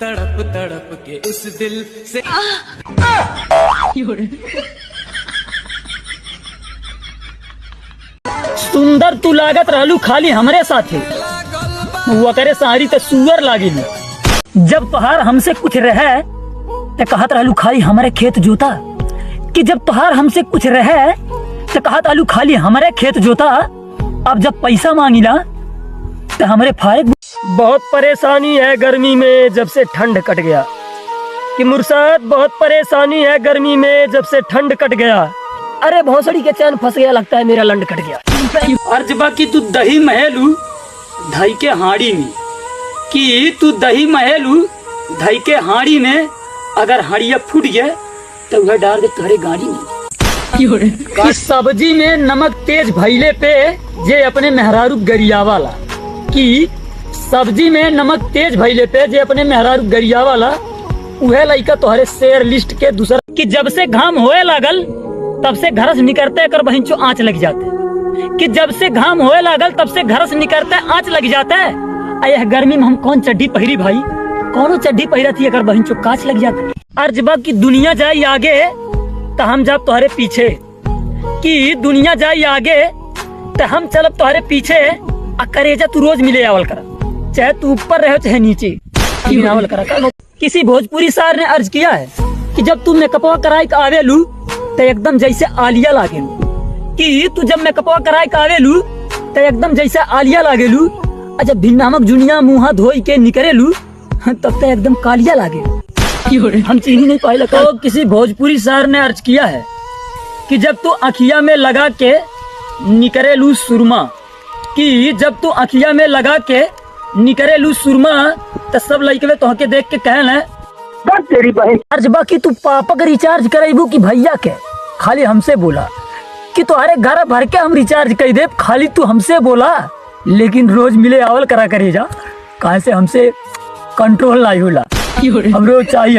तड़प तड़प के उस दिल से सुंदर तू लागत रहलू खाली हमरे साथे, वो करे सारी ते सुअर लागी। जब तोहार हमसे कुछ रहे ते कहत रहलू खाली हमारे खेत जोता, कि जब तोहार हमसे कुछ रहे ते कहत रहलू खाली हमारे खेत जोता। अब जब पैसा मांगिला ते हमरे फायद। बहुत परेशानी है गर्मी में जब से ठंड कट गया, कि मुर्शद बहुत परेशानी है गर्मी में जब से ठंड कट गया। अरे भौसड़ी के चैन फंस गया, लगता है मेरा लंड कट गया। अर्जबा की तू दही महलू धाई के हाड़ी में, कि तू दही महलू धाई के हाड़ी में, अगर हाड़िया फूट गया तो वह डाल दे तुम्हारे गाड़ी में। इस सब्जी में नमक तेज भइले पे जे अपने मेहरारू गरिया वाला, कि सब्जी में नमक तेज भइले पे जे अपने मेहरारू गरिया वाला, वह लइका तोहरे शेयर लिस्ट के दूसरा। कि जब से घाम होए लागल तब से घर से निकलते कर बहन चो आँच लग जाते, कि जब से घाम होए लागल तब से घर से निकलते आँच लग जाता है। यह गर्मी में हम कौन चड्डी पहरी भाई, कौनो चड्डी पहरा थी अगर बहन चो कांच लग जाते। अर्जबा की दुनिया जाए आगे तो हम जब तुम्हारे पीछे, कि दुनिया जाए आगे तो हम चलब तुम्हारे पीछे। करेजा तू रोज मिले आवल कर, चाहे तू ऊपर रहे चाहे नीचे आवल कर। किसी भोजपुरी सार ने अर्ज किया है कि जब तू मेकअपवा कराई के आवेलू तो एकदम जैसे आलिया लागेलू, कि तू जब मेकअपवा कराई के आवेलू तो एकदम जैसे आलिया लागेलू, और जब भिन्नामक जुनिया मुँह धोई के निकरेलू तब तो एकदम कालिया लागे। हम चीनी नहीं पाए। तो किसी भोजपुरी सार ने अर्ज किया है कि जब तू अखिया में लगा के निकरेलू सुरमा, कि जब तू अखिया में लगा के निकरेलू सुरमा तो सब लइकवे तोहके देख के कहन तेरी बहन। अर्जबा की तू पापा का रिचार्ज कराइबू कि भैया के, खाली हमसे बोला कि तुम्हारे घर भर के हम रिचार्ज कर दे, खाली तू हमसे बोला। लेकिन रोज मिले आवल करा करेजा, कहाँ से हमसे कंट्रोल नहीं होला। हम रोज चाहिए।